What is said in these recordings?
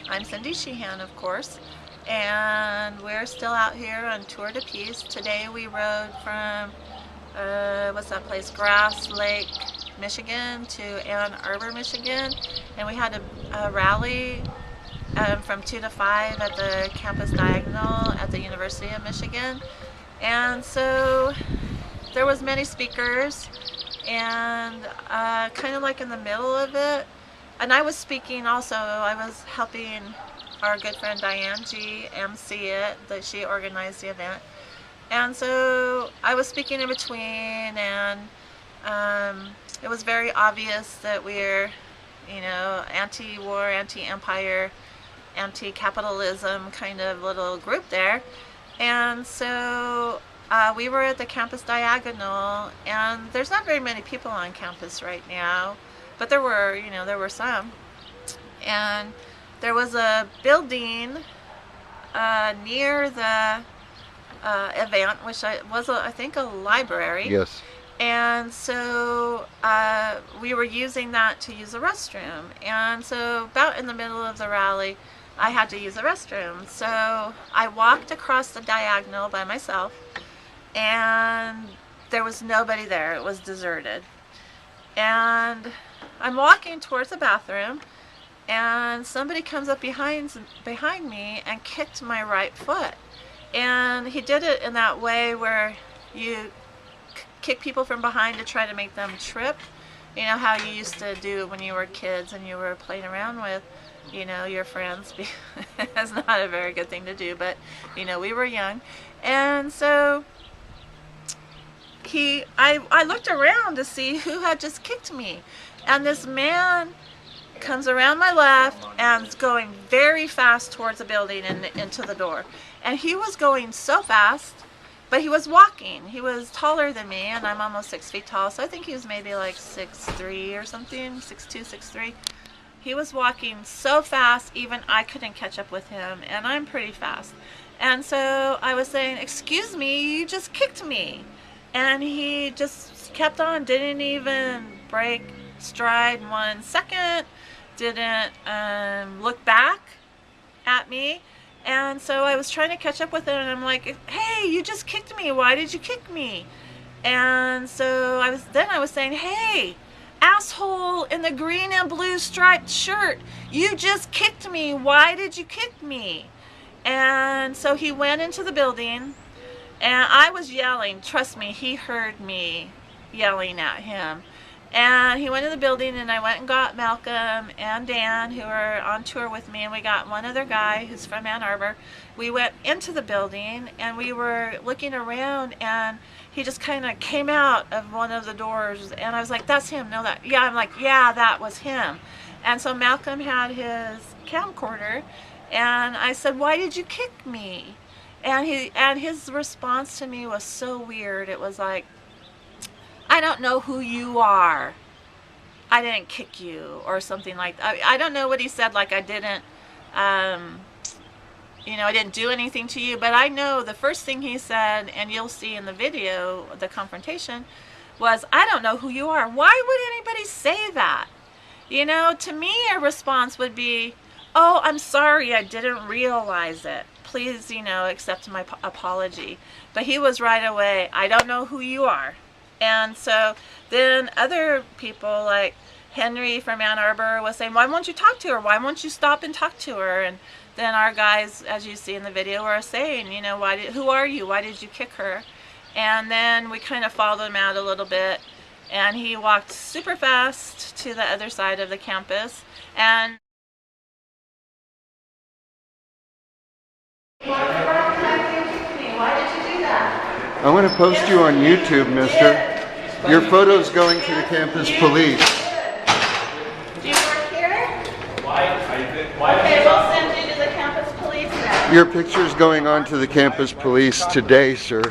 I'm Cindy Sheehan, of course, and we're still out here on Tour de Peace. Today we rode from, what's that place, Grass Lake, Michigan to Ann Arbor, Michigan, and we had a rally from 2 to 5 at the campus diagonal at the University of Michigan. And so there was many speakers, and kind of like in the middle of it, and I was speaking also. I was helping our good friend Diane G MC it, that she organized the event. And so I was speaking in between, and it was very obvious that we're, anti-war, anti-empire, anti-capitalism kind of little group there. And so we were at the campus diagonal, and there's not very many people on campus right now, but there were some. And there was a building near the event, which was, I think, a library. Yes. And so we were using that to use the restroom. And so about in the middle of the rally, I had to use the restroom. So I walked across the diagonal by myself, and there was nobody there. It was deserted. And I'm walking towards the bathroom, and somebody comes up behind me and kicked my right foot. And he did it in that way where you kick people from behind to try to make them trip. You know how you used to do when you were kids and you were playing around with, your friends. That's not a very good thing to do, but, we were young. And so I looked around to see who had just kicked me. And this man comes around my left and is going very fast towards the building and into the door. And he was going so fast, but he was walking. He was taller than me, and I'm almost 6 feet tall, so I think he was maybe like 6'3" or something, 6'2", 6'3". He was walking so fast, even I couldn't catch up with him, and I'm pretty fast. And so I was saying, "Excuse me, you just kicked me." And he just kept on, didn't even break stride 1 second, didn't look back at me. And so I was trying to catch up with him, and I'm like, "Hey, you just kicked me. Why did you kick me?" And so I was saying, "Hey, asshole in the green and blue striped shirt, you just kicked me. Why did you kick me?" And so he went into the building, and I was yelling. Trust me, he heard me yelling at him. And he went in the building, and I went and got Malcolm and Dan, who were on tour with me, and we got one other guy who's from Ann Arbor. We went into the building, and we were looking around, and he just kind of came out of one of the doors, and I was like, "That's him." No, that, yeah, I'm like, "Yeah, that was him." And so Malcolm had his camcorder, and I said, "Why did you kick me?" And his response to me was so weird. It was like, "I don't know who you are. I didn't kick you," or something like that. I don't know what he said, like I didn't, I didn't do anything to you. But I know the first thing he said, and you'll see in the video, the confrontation, was, "I don't know who you are." Why would anybody say that? To me, a response would be, "Oh, I'm sorry, I didn't realize it. Please, accept my apology." But he was right away, "I don't know who you are." And so then other people like Henry from Ann Arbor was saying, "Why won't you talk to her? Why won't you stop and talk to her?" And then our guys, as you see in the video, were saying, "Who are you? Why did you kick her?" And then we kind of followed him out a little bit, and he walked super fast to the other side of the campus. And why did you do that? I want to post you on YouTube, mister. Your photo's going to the campus police. Do you work here? Okay, we'll send you to the campus police then. Your picture's going on to the campus police today, sir.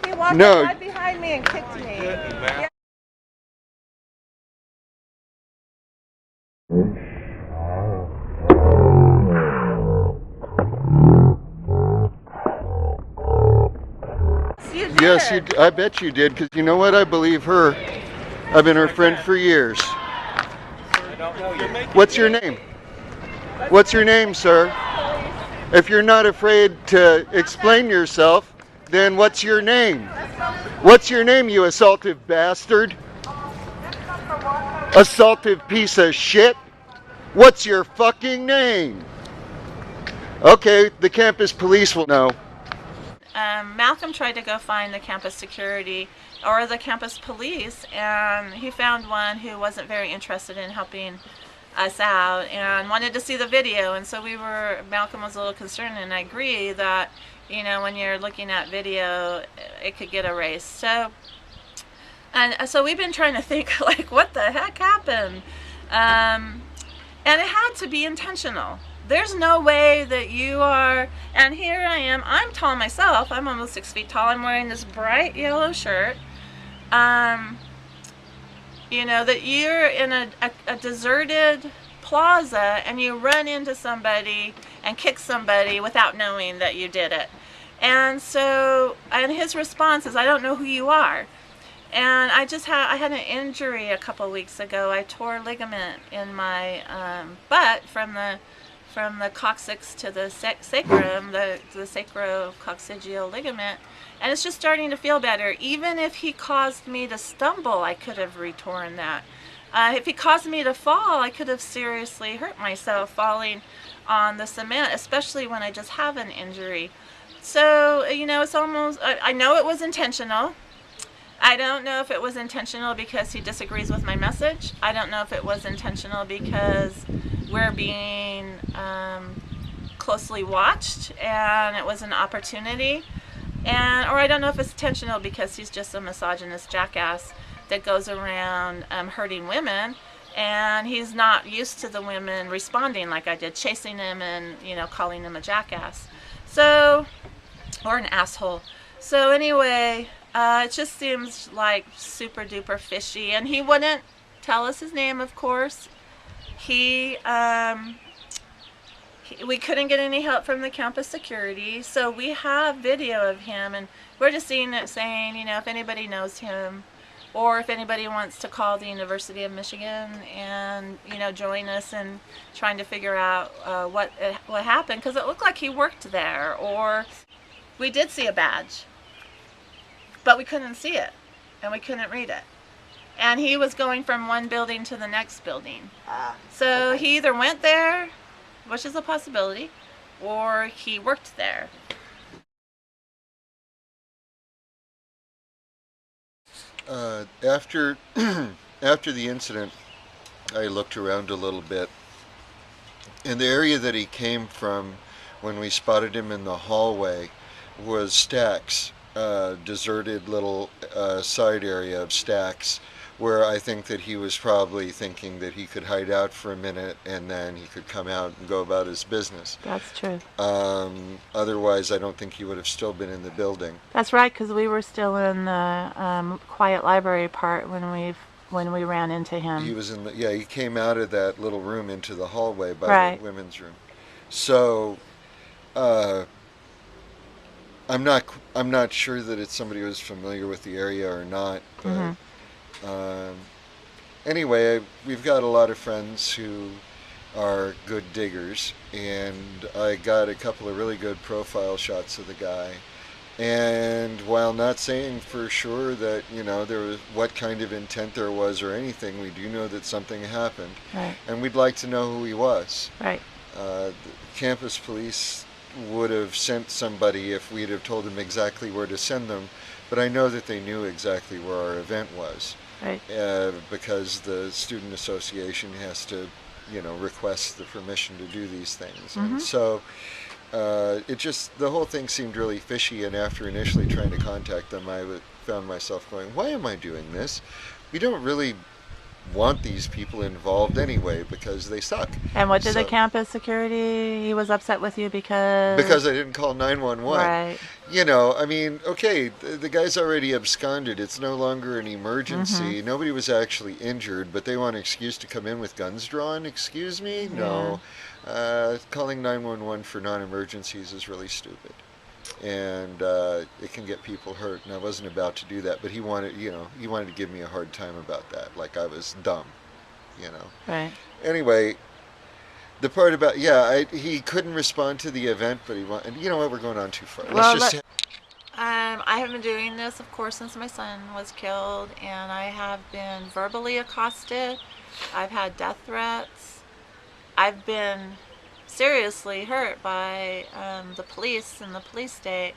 He walked right behind me and kicked me. Yeah. Yes, I bet you did, because you know what? I believe her. I've been her friend for years. What's your name? What's your name, sir? If you're not afraid to explain yourself, then what's your name? What's your name, you assaultive bastard? Assaultive piece of shit? What's your fucking name? Okay, the campus police will know. Malcolm tried to go find the campus security or the campus police, and he found one who wasn't very interested in helping us out and wanted to see the video. And so Malcolm was a little concerned, and I agree that, you know, when you're looking at video, it could get erased. So we've been trying to think, like, what the heck happened? And it had to be intentional. There's no way that you are, and here I am, I'm tall myself, I'm almost 6 feet tall, I'm wearing this bright yellow shirt, you know, that you're in a deserted plaza and you run into somebody and kick somebody without knowing that you did it. And so, and his response is, I don't know who you are. And I had an injury a couple weeks ago. I tore a ligament in my butt from the coccyx to the sacrum, the sacrococcygeal ligament, and it's just starting to feel better. Even if he caused me to stumble, I could have retorn that. If he caused me to fall, I could have seriously hurt myself falling on the cement, especially when I just have an injury. So, you know, it's almost, I know it was intentional. I don't know if it was intentional because he disagrees with my message. I don't know if it was intentional because we're being closely watched and it was an opportunity. Or I don't know if it's intentional because he's just a misogynist jackass that goes around hurting women, and he's not used to the women responding like I did, chasing him and, you know, calling him a jackass. So, or an asshole. So anyway, it just seems like super duper fishy, and he wouldn't tell us his name, of course. We couldn't get any help from the campus security, so we have video of him, and we're just seeing it saying, you know, if anybody knows him, or if anybody wants to call the University of Michigan and, you know, join us in trying to figure out what happened, because it looked like he worked there, or we did see a badge, but we couldn't see it, and we couldn't read it. And he was going from one building to the next building. So he either went there, which is a possibility, or he worked there. After the incident, I looked around a little bit, and the area that he came from when we spotted him in the hallway was stacks, deserted little side area of stacks, where I think that he was probably thinking that he could hide out for a minute and then he could come out and go about his business. That's true. Otherwise, I don't think he would have still been in the building. That's right, because we were still in the quiet library part when we ran into him. He was in the, he came out of that little room into the hallway by the women's room. So, I'm not sure that it's somebody who's familiar with the area or not, but anyway, we've got a lot of friends who are good diggers, and I got a couple of really good profile shots of the guy. And while not saying for sure that, you know, there was what kind of intent there was or anything, we do know that something happened, and we'd like to know who he was. The campus police would have sent somebody if we'd have told them exactly where to send them, but I know that they knew exactly where our event was. Because the student association has to, you know, request the permission to do these things. And so it just, the whole thing seemed really fishy, and after initially trying to contact them, I found myself going, why am I doing this? We don't really want these people involved anyway because they suck. And what did the campus security, he was upset with you because I didn't call 911. You know, I mean, okay, the guy's already absconded. It's no longer an emergency. Nobody was actually injured, but they want an excuse to come in with guns drawn. Excuse me? No. Calling 911 for non-emergencies is really stupid. And it can get people hurt, and I wasn't about to do that, but he wanted to give me a hard time about that, like I was dumb, you know. Anyway, The part about he couldn't respond to the event, but he wanted. You know what? We're going on too far. Well, Let's just. I have been doing this, of course, since my son was killed, and I have been verbally accosted. I've had death threats. I've been seriously hurt by the police in the police state,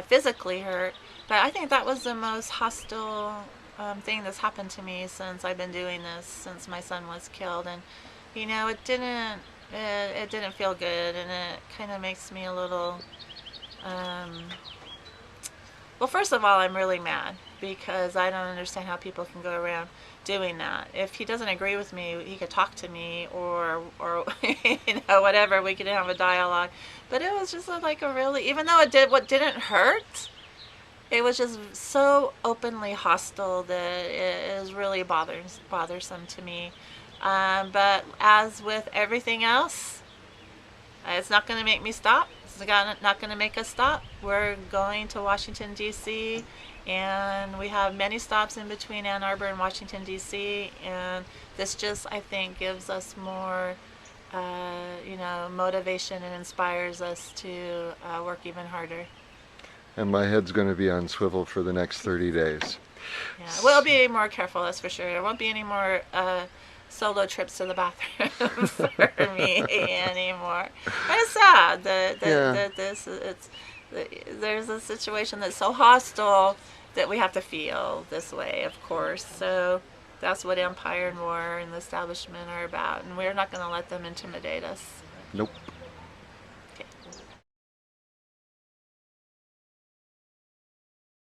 physically hurt. But I think that was the most hostile thing that's happened to me since I've been doing this, since my son was killed. And you know, it didn't feel good, and it kind of makes me a little. Well, first of all, I'm really mad because I don't understand how people can go around doing that. If he doesn't agree with me, he could talk to me or you know, whatever. We could have a dialogue. But it was just like a really, even though what didn't hurt, it was just so openly hostile that it is really bothersome to me. But as with everything else, it's not going to make me stop. It's not going to make us stop. We're going to Washington, D.C., and we have many stops in between Ann Arbor and Washington, D.C., and this just, I think, gives us more, you know, motivation and inspires us to work even harder. And my head's going to be on swivel for the next 30 days. Yeah, we'll be more careful, that's for sure. There won't be any more solo trips to the bathroom for me anymore. But it's sad that there's a situation that's so hostile that we have to feel this way, of course. So that's what empire and war and the establishment are about, and we're not going to let them intimidate us. Nope.